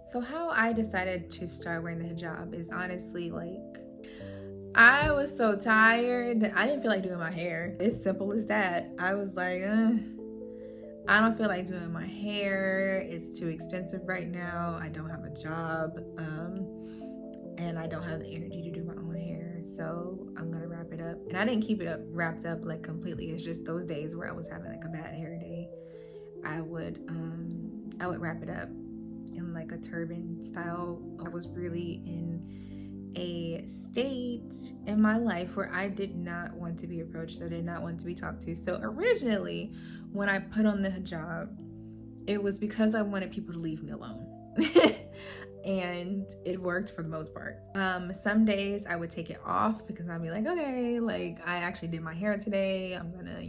So how I decided to start wearing the hijab is honestly like, I was so tired that I didn't feel like doing my hair. It's simple as that. I was like, I don't feel like doing my hair. It's too expensive right now. I don't have a job. And I don't have the energy to do my own hair. So I'm gonna wrap it up. And I didn't keep it up wrapped up like completely. It's just those days where I was having like a bad hair day. I would wrap it up in like a turban style. I was really in a state in my life where I did not want to be approached. I did not want to be talked to. So originally, when I put on the hijab, it was because I wanted people to leave me alone. And it worked for the most part. Some days I would take it off because I'd be like, okay, like I actually did my hair today. I'm gonna,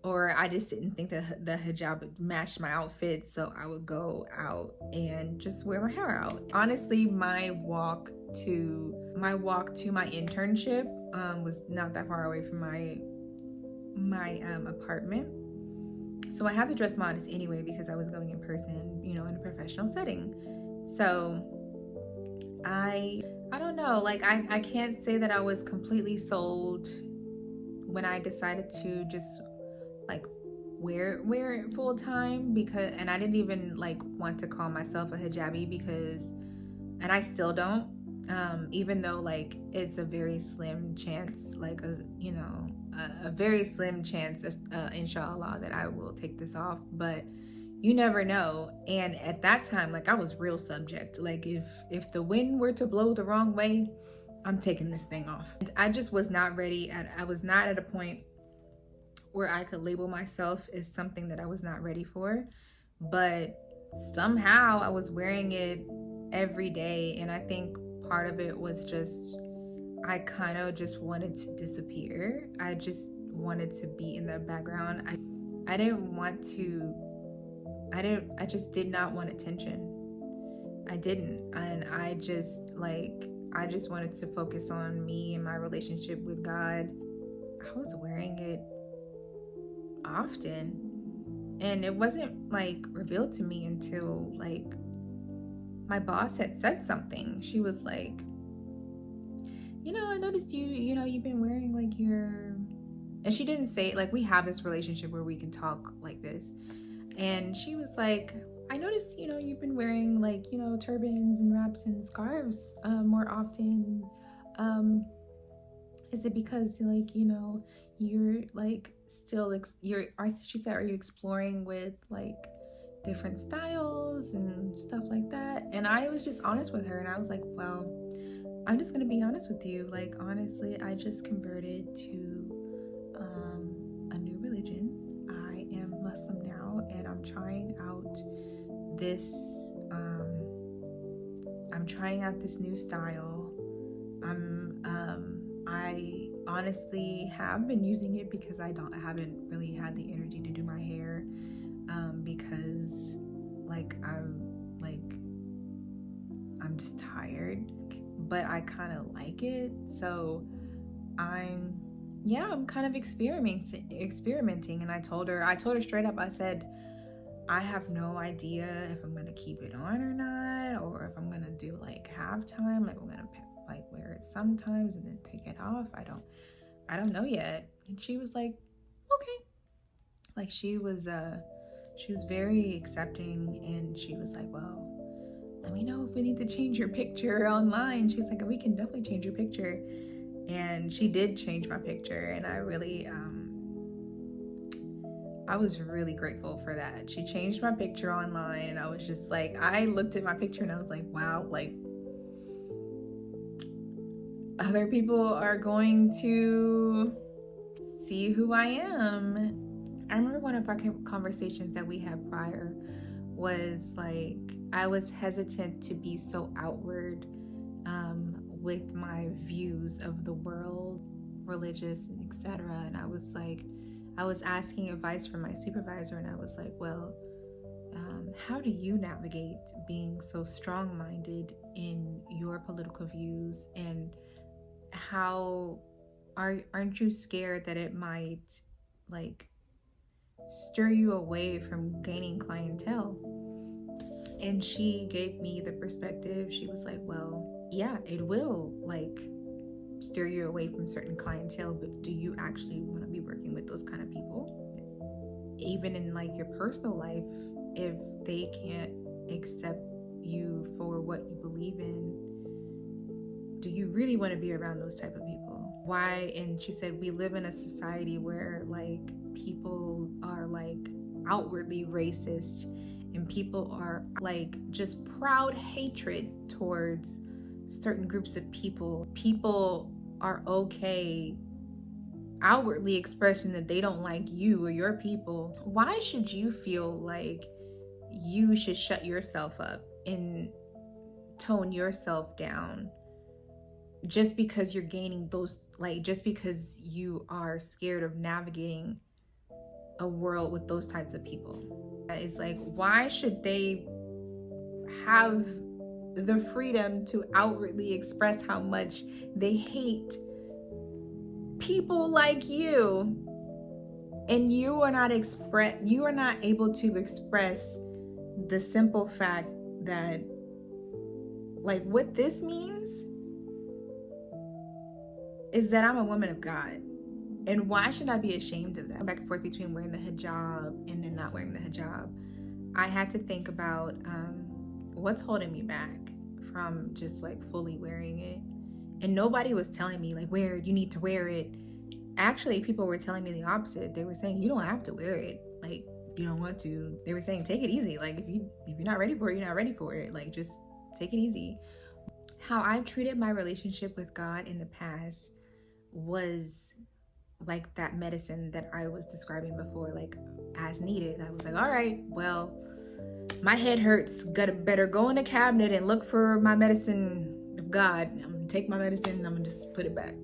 or I just didn't think that the hijab would match my outfit, so I would go out and just wear my hair out. Honestly, my walk to my internship was not that far away from my apartment, so I had to dress modest anyway because I was going in person, in a professional setting. So I don't know, like I can't say that I was completely sold when I decided to just like wear it full time, and I didn't even like want to call myself a hijabi because, and I still don't, even though like it's a very slim chance, like a very slim chance, inshallah, that I will take this off, but you never know. And at that time, like I was real subject, like if the wind were to blow the wrong way, I'm taking this thing off. And I just was not ready. I was not at a point where I could label myself as something that I was not ready for, but somehow I was wearing it every day. And I think part of it was just, I kind of just wanted to disappear. I just wanted to be in the background. I just did not want attention. I didn't. And I just wanted to focus on me and my relationship with God. I was wearing it often, and it wasn't like revealed to me until like my boss had said something. She was like, I noticed you've been wearing like and she didn't say it, like we have this relationship where we can talk like this, and she was like, I noticed you've been wearing like turbans and wraps and scarves more often. Is it because like you're like still she said, are you exploring with like different styles and stuff like that? And I was just honest with her, and I was like, well, I'm just gonna be honest with you, like honestly, I just converted to a new religion. I am Muslim now, and I'm trying out this new style. I honestly have been using it because I haven't really had the energy to do my hair, because I'm just tired, but I kind of like it. So I'm kind of experimenting. And I told her straight up, I said, I have no idea if I'm gonna keep it on or not, or if I'm gonna do like halftime, like I'm gonna like wear it sometimes and then take it off. I don't know yet. And she was like, okay. Like she was very accepting, and she was like, well, let me know if we need to change your picture online. She's like, we can definitely change your picture. And she did change my picture, and I really I was really grateful for that. She changed my picture online, and I was just like, I looked at my picture and I was like, wow, like other people are going to see who I am. I remember one of our conversations that we had prior was like, I was hesitant to be so outward with my views of the world, religious and etc. And I was asking advice from my supervisor, and I was like, well, how do you navigate being so strong-minded in your political views, and how aren't you scared that it might like stir you away from gaining clientele? And she gave me the perspective. She was like, well, yeah, it will like steer you away from certain clientele, but do you actually want to be working with those kind of people? Even in like your personal life, if they can't accept you for what you believe in, do you really want to be around those type of people? Why? And she said, we live in a society where like people are like outwardly racist, and people are like just proud hatred towards certain groups of people. People are okay outwardly expressing that they don't like you or your people. Why should you feel like you should shut yourself up and tone yourself down just because you're gaining those, like just because you are scared of navigating a world with those types of people? It's like, why should they have the freedom to outwardly express how much they hate people like you, and you are not able to express the simple fact that like what this means is that I'm a woman of God. And why should I be ashamed of that? Back and forth between wearing the hijab and then not wearing the hijab, I had to think about what's holding me back from just like fully wearing it. And nobody was telling me like, wear it, you need to wear it. Actually, people were telling me the opposite. They were saying, you don't have to wear it. Like, you don't want to. They were saying, take it easy. Like, if you're not ready for it, you're not ready for it. Like, just take it easy. How I've treated my relationship with God in the past was like that medicine that I was describing before, like as needed. I was like, all right, well, my head hurts. Better go in the cabinet and look for my medicine of God. I'm gonna take my medicine and I'm gonna just put it back.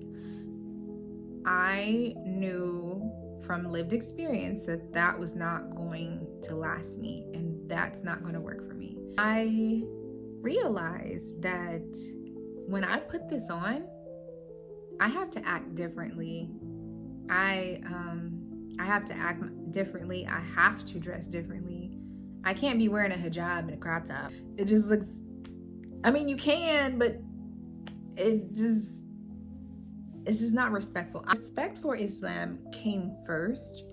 I knew from lived experience that that was not going to last me, and that's not going to work for me. I realized that when I put this on, I have to act differently. I have to act differently. I have to dress differently. I can't be wearing a hijab and a crop top. It just looks, I mean, you can, but it's just not respectful. Respect for Islam came first,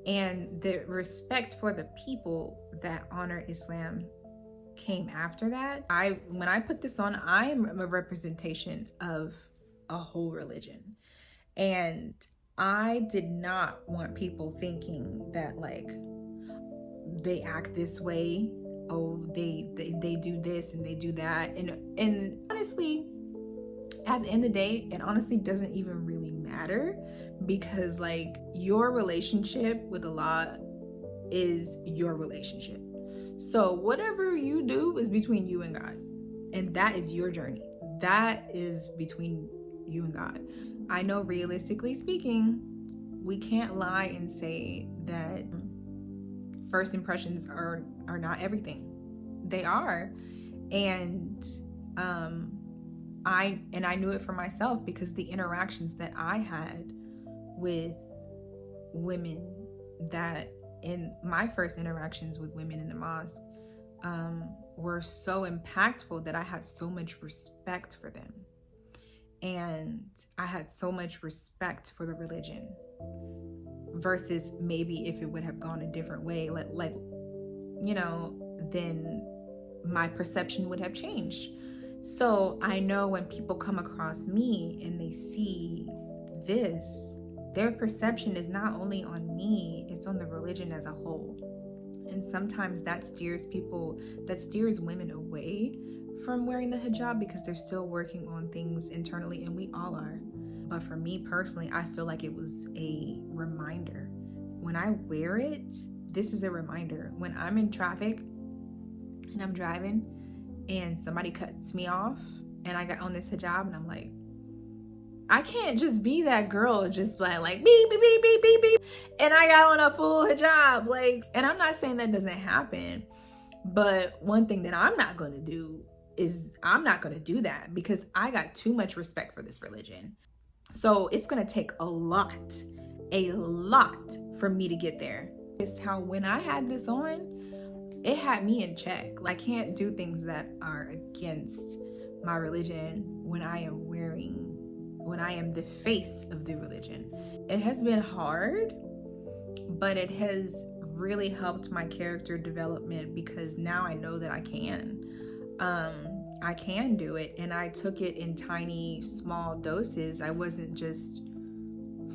and the respect for the people that honor Islam came after that. When I put this on, I'm a representation of a whole religion, and I did not want people thinking that like they act this way, oh they do this and they do that, and honestly, at the end of the day, it honestly doesn't even really matter, because like your relationship with Allah is your relationship. So whatever you do is between you and God, and that is your journey. That is between you and God. I know realistically speaking, we can't lie and say that first impressions are not everything. They are. And I knew it for myself, because the interactions that I had with women, that in my first interactions with women in the mosque were so impactful that I had so much respect for them. And I had so much respect for the religion, versus maybe if it would have gone a different way, like you know, then my perception would have changed. So I know when people come across me and they see this, their perception is not only on me, it's on the religion as a whole. And sometimes that steers women away from wearing the hijab, because they're still working on things internally, and we all are. But for me personally, I feel like it was a reminder. When I wear it, this is a reminder. When I'm in traffic and I'm driving and somebody cuts me off and I got on this hijab, and I'm like, I can't just be that girl just like beep beep beep beep beep beep, and I got on a full hijab, like. And I'm not saying that doesn't happen, but one thing that I'm not going to do is I'm not going to do that, because I got too much respect for this religion. So it's going to take a lot for me to get there. It's how when I had this on, it had me in check. Like, I can't do things that are against my religion when I am the face of the religion. It has been hard, but it has really helped my character development, because now I know that I can do it, and I took it in tiny, small doses. I wasn't just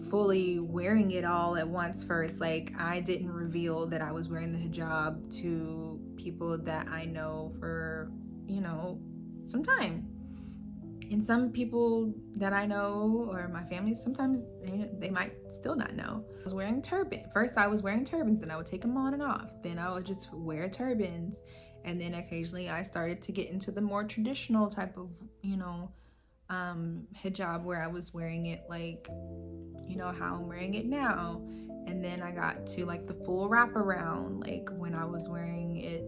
fully wearing it all at once first. Like, I didn't reveal that I was wearing the hijab to people that I know for, some time. And some people that I know, or my family, sometimes they might still not know. I was wearing turban. First I was wearing turbans, then I would take them on and off. Then I would just wear turbans. And then occasionally I started to get into the more traditional type of, hijab, where I was wearing it like, how I'm wearing it now. And then I got to like the full wraparound, like when I was wearing it,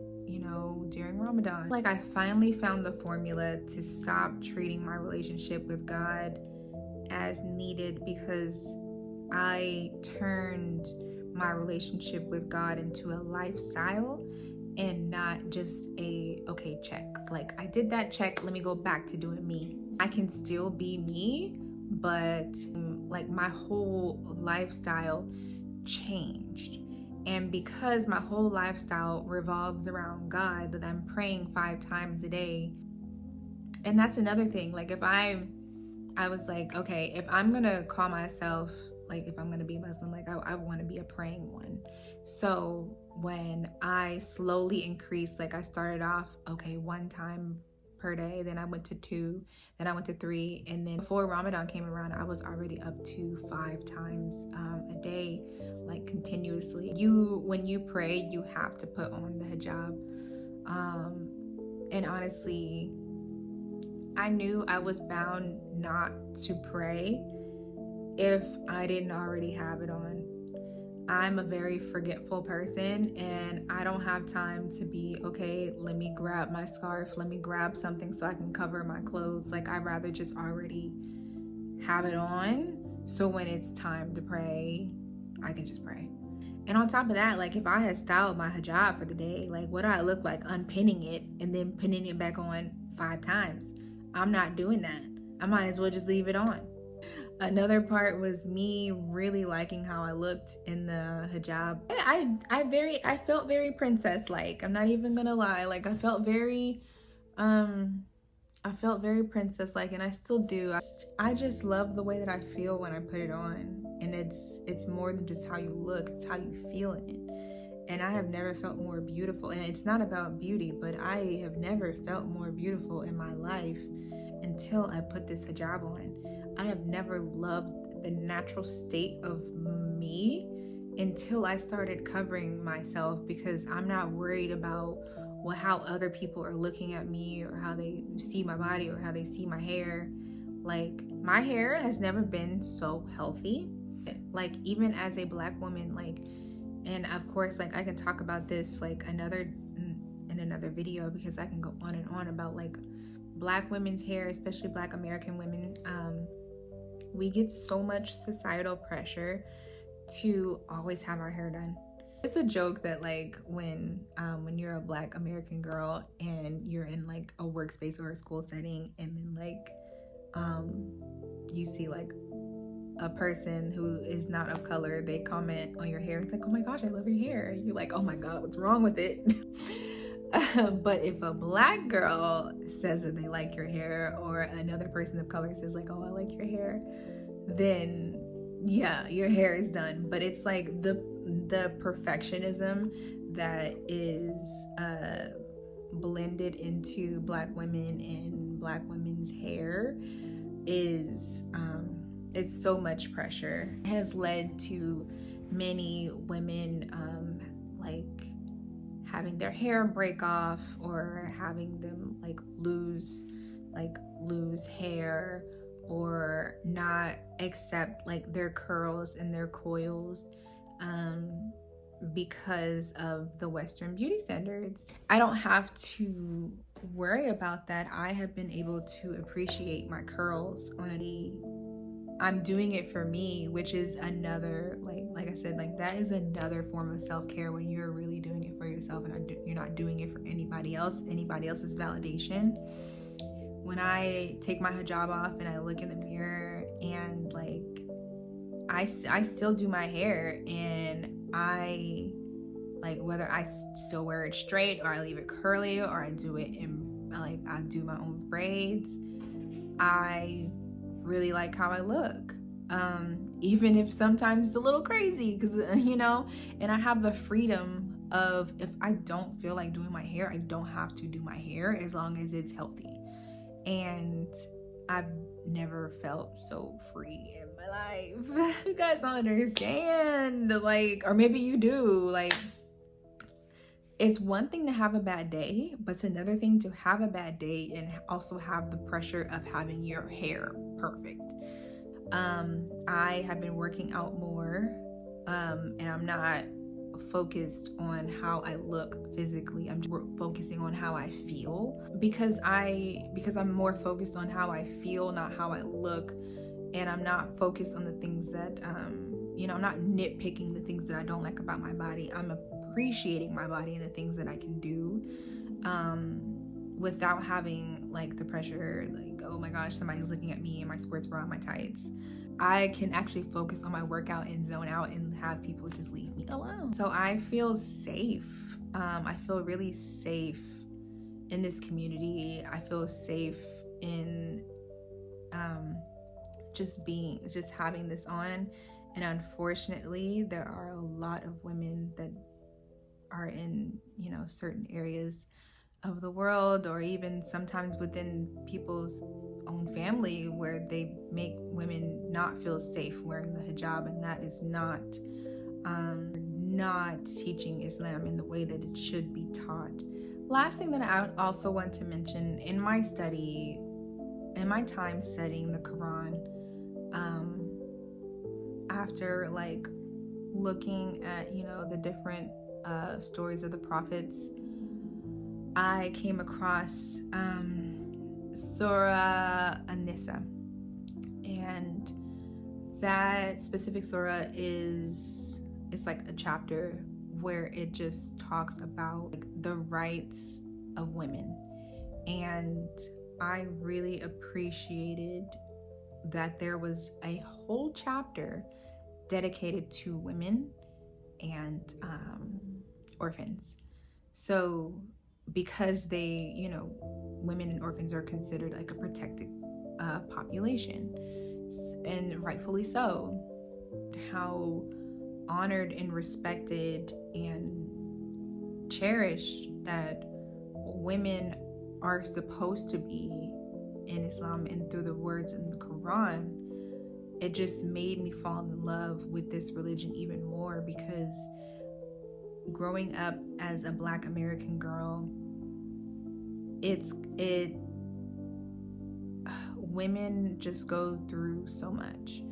during Ramadan. Like, I finally found the formula to stop treating my relationship with God as needed, because I turned my relationship with God into a lifestyle and not just okay, check. Like, I did that, check, let me go back to doing me. I can still be me, but like my whole lifestyle changed. And because my whole lifestyle revolves around God, that I'm praying 5 times a day. And that's another thing. Like, if I was like, okay, if I'm gonna call myself, like, if I'm gonna be Muslim, like, I want to be a praying one. So when I slowly increased, like, I started off, okay, 1 time per day, then I went to 2, then I went to 3, and then before Ramadan came around, I was already up to 5 times a day, like, continuously. When you pray, you have to put on the hijab. And honestly, I knew I was bound not to pray if I didn't already have it on. I'm a very forgetful person, and I don't have time to be, okay, let me grab my scarf, let me grab something so I can cover my clothes. Like, I'd rather just already have it on, so when it's time to pray, I can just pray. And on top of that, like, if I had styled my hijab for the day, like, what do I look like unpinning it and then pinning it back on 5 times? I'm not doing that. I might as well just leave it on. Another part was me really liking how I looked in the hijab. I felt very princess-like. I'm not even gonna lie. Like, I felt very princess-like, and I still do. I just love the way that I feel when I put it on. And it's more than just how you look, it's how you feel in it. And I have never felt more beautiful. And it's not about beauty, but I have never felt more beautiful in my life until I put this hijab on. I have never loved the natural state of me until I started covering myself, because I'm not worried about how other people are looking at me, or how they see my body, or how they see my hair. Like, my hair has never been so healthy. Like, even as a Black woman, like, and of course, like, I can talk about this like in another video, because I can go on and on about like Black women's hair, especially Black American women. We get so much societal pressure to always have our hair done. It's a joke that, like, when you're a Black American girl and you're in like a workspace or a school setting, and then like you see like a person who is not of color, they comment on your hair. It's like, oh my gosh, I love your hair. You're like, oh my God, what's wrong with it? But if a Black girl says that they like your hair, or another person of color says like, oh, I like your hair, then yeah, your hair is done. But it's like the perfectionism that is blended into Black women and Black women's hair is it's so much pressure. It has led to many women like having their hair break off, or having them like lose hair, or not accept like their curls and their coils because of the Western beauty standards. I don't have to worry about that. I have been able to appreciate my curls on a I'm doing it for me, which is another, like I said, like that is another form of self-care, when you're really doing it for yourself and you're not doing it for anybody else's validation. When I take my hijab off and I look in the mirror, and like I still do my hair, and I like, whether I still wear it straight or I leave it curly or I do it in, like, I do my own braids, I really like how I look, even if sometimes it's a little crazy, because and I have the freedom of, if I don't feel like doing my hair, I don't have to do my hair, as long as it's healthy. And I've never felt so free in my life. You guys don't understand, like, or maybe you do, like, it's one thing to have a bad day, but it's another thing to have a bad day and also have the pressure of having your hair perfect. I have been working out more, and I'm not focused on how I look physically. I'm just focusing on how I feel, because I'm more focused on how I feel, not how I look. And I'm not focused on the things that I'm not nitpicking the things that I don't like about my body. I'm appreciating my body and the things that I can do, without having like the pressure, like, oh my gosh, somebody's looking at me in my sports bra and my tights. I can actually focus on my workout and zone out and have people just leave me alone. So I feel safe. I feel really safe in this community. I feel safe in just having this on. And unfortunately, there are a lot of women that are in, certain areas of the world, or even sometimes within people's own family, where they make women not feel safe wearing the hijab, and that is not teaching Islam in the way that it should be taught. Last thing that I also want to mention, in my time studying the Quran, after like looking at the different stories of the prophets, I came across Surah An-Nisa, and that specific surah it's like a chapter where it just talks about like the rights of women. And I really appreciated that there was a whole chapter dedicated to women and orphans. So because women and orphans are considered like a protected population, and rightfully so, how honored and respected and cherished that women are supposed to be in Islam and through the words in the Quran. It just made me fall in love with this religion even more, because growing up as a Black American girl, women just go through so much.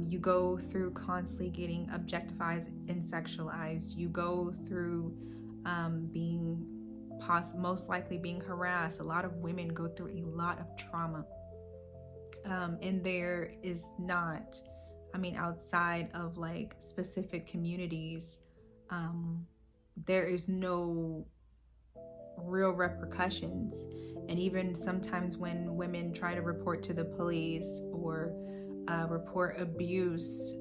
You go through constantly getting objectified and sexualized. You go through most likely being harassed. A lot of women go through a lot of trauma. And there is not, outside of like specific communities, there is no real repercussions. And even sometimes when women try to report to the police or report abuse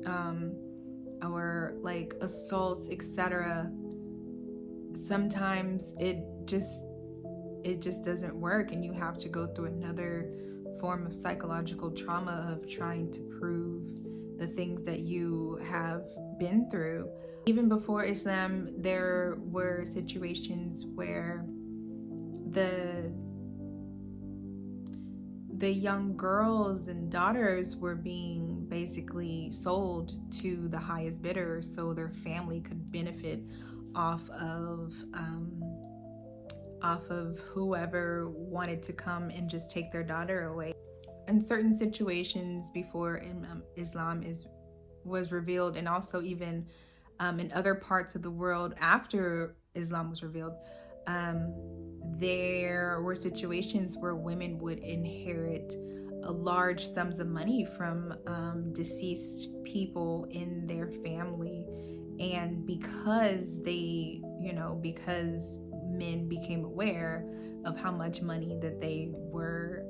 or like assaults, etc., sometimes it just doesn't work, and you have to go through another form of psychological trauma of trying to prove the things that you have been through. Even before Islam, there were situations where the young girls and daughters were being basically sold to the highest bidder so their family could benefit off of whoever wanted to come and just take their daughter away. In certain situations before Islam was revealed, and also even in other parts of the world after Islam was revealed, there were situations where women would inherit large sums of money from deceased people in their family. And because because men became aware of how much money that they were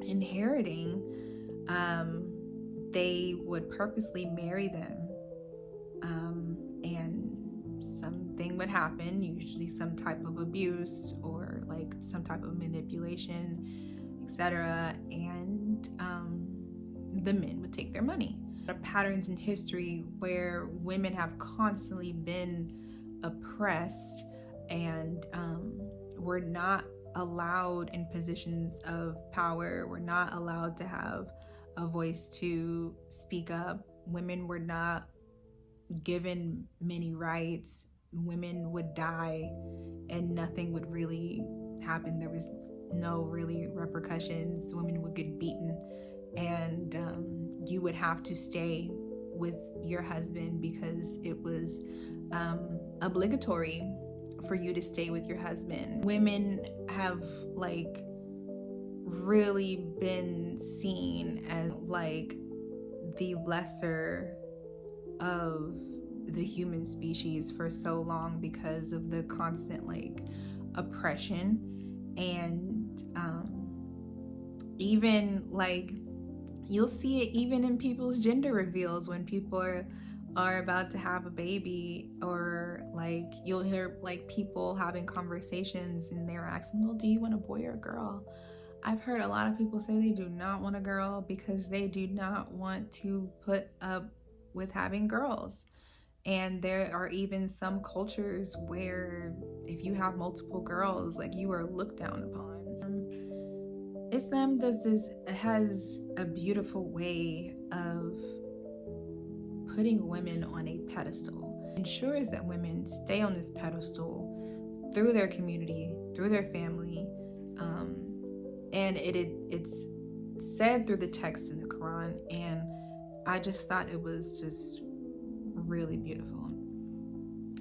inheriting, they would purposely marry them, and something would happen, usually some type of abuse or like some type of manipulation, etc., and the men would take their money. Patterns in history where women have constantly been oppressed and were not allowed in positions of power, were not allowed to have a voice to speak up. Women were not given many rights. Women would die and nothing would really happen. There was no really repercussions. Women would get beaten, and you would have to stay with your husband because it was obligatory for you to stay with your husband. Women have like really been seen as like the lesser of the human species for so long because of the constant like oppression. And even like you'll see it even in people's gender reveals when people are about to have a baby, or like you'll hear like people having conversations and they're asking, well, do you want a boy or a girl? I've heard a lot of people say they do not want a girl because they do not want to put up with having girls. And there are even some cultures where if you have multiple girls, like you are looked down upon. Islam has a beautiful way of putting women on a pedestal, ensures that women stay on this pedestal through their community, through their family, and it's said through the text in the Quran, and I just thought it was just really beautiful.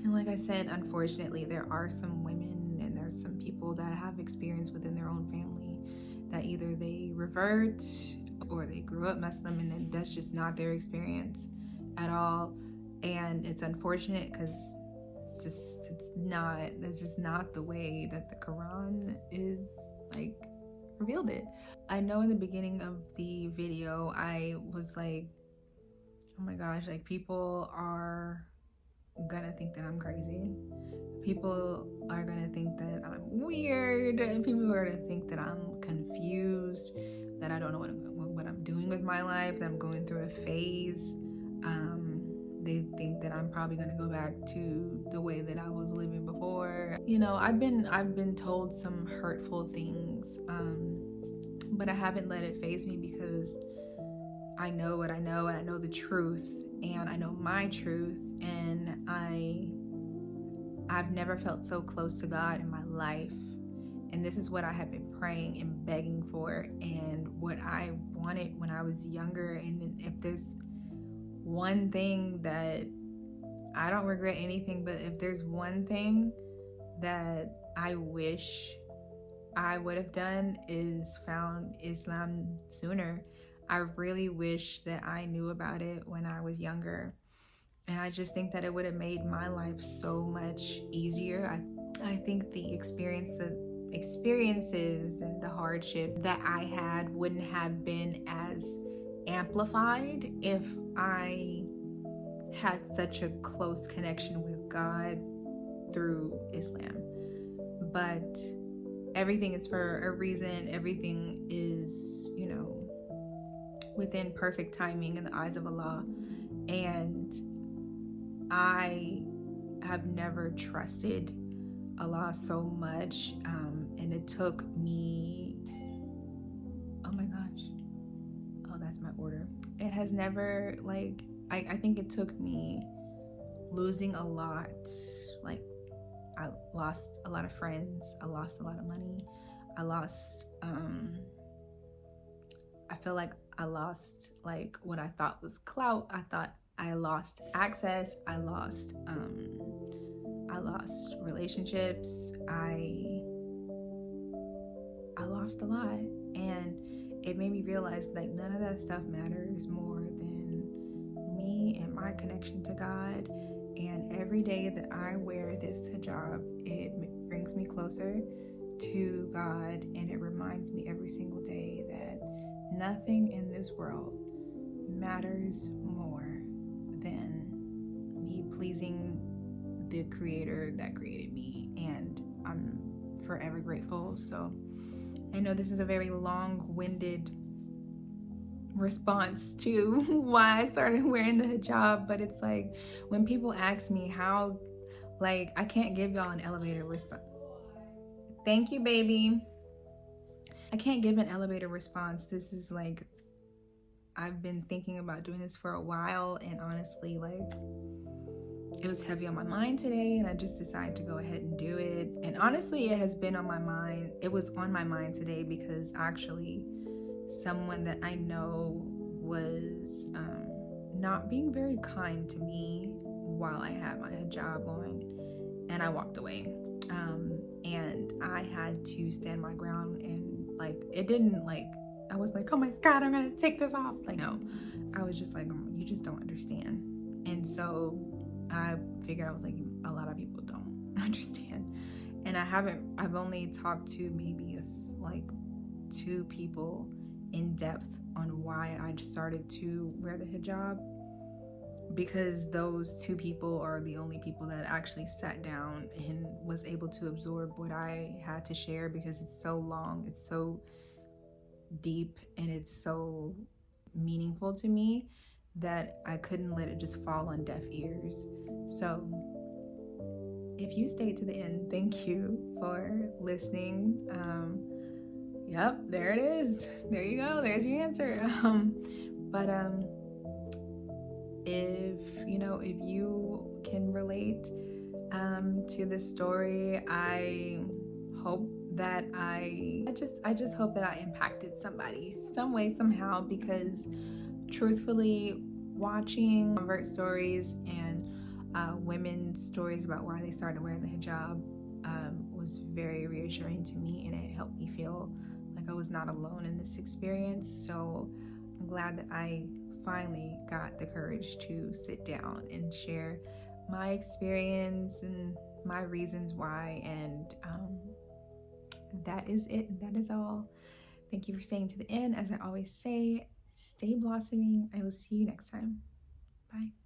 And like I said, unfortunately, there are some women and there's some people that have experience within their own family that either they revert or they grew up Muslim, and then that's just not their experience at all. And it's unfortunate because that's just not the way that the Quran is like revealed it. I know in the beginning of the video I was like, oh my gosh, like people are gonna think that I'm crazy. People are gonna think that I'm weird, and people are gonna think that I'm confused, that I don't know what I'm doing with my life, that I'm going through a phase. They think that I'm probably gonna go back to the way that I was living before. You know, I've been told some hurtful things, but I haven't let it faze me because I know what I know, and I know the truth, and I know my truth, and I've never felt so close to God in my life. And this is what I have been praying and begging for, and what I wanted when I was younger. And if there's one thing that I don't regret anything, but if there's one thing that I wish I would have done is found Islam sooner. I really wish that I knew about it when I was younger. And I just think that it would have made my life so much easier. I think the experiences and the hardship that I had wouldn't have been as amplified if I had such a close connection with God through Islam. But everything is for a reason. Everything is, within perfect timing in the eyes of Allah. And I have never trusted Allah so much, and it took me, oh my gosh, oh, that's my order. It has never, like, I think it took me losing a lot. Like, I lost a lot of friends, I lost a lot of money, I lost, I feel like I lost like what I thought was clout. I thought I lost access. I lost relationships. I lost a lot, and it made me realize like none of that stuff matters more than me and my connection to God. And every day that I wear this hijab, it brings me closer to God, and it reminds me every single day that nothing in this world matters more than me pleasing the creator that created me, and I'm forever grateful. So I know this is a very long-winded response to why I started wearing the hijab, but it's like when people ask me how, like, I can't give y'all an elevator response. Thank you, baby. I can't give an elevator response. This is like, I've been thinking about doing this for a while, and honestly, like, it was heavy on my mind today, and I just decided to go ahead and do it. And honestly, it has been on my mind. It was on my mind today because actually someone that I know was not being very kind to me while I had my hijab on, and I walked away. And I had to stand my ground, and like, it didn't like, I was like, oh my God, I'm gonna take this off. Like, no, I was just like, you just don't understand. And so I figured, I was like, a lot of people don't understand. And I've only talked to maybe like 2 people in depth on why I started to wear the hijab, because those 2 people are the only people that actually sat down and was able to absorb what I had to share, because it's so long, it's so deep, and it's so meaningful to me that I couldn't let it just fall on deaf ears. So if you stayed to the end, thank you for listening. Yep, there it is. There you go. There's your answer. But if you can relate to this story, I hope that I just hope that I impacted somebody some way, somehow, because truthfully, watching Revert stories and women's stories about why they started wearing the hijab was very reassuring to me, and it helped me feel like I was not alone in this experience. So I'm glad that I finally got the courage to sit down and share my experience and my reasons why, and that is it. That is all. Thank you for staying to the end. As I always say, stay blossoming. I will see you next time. Bye.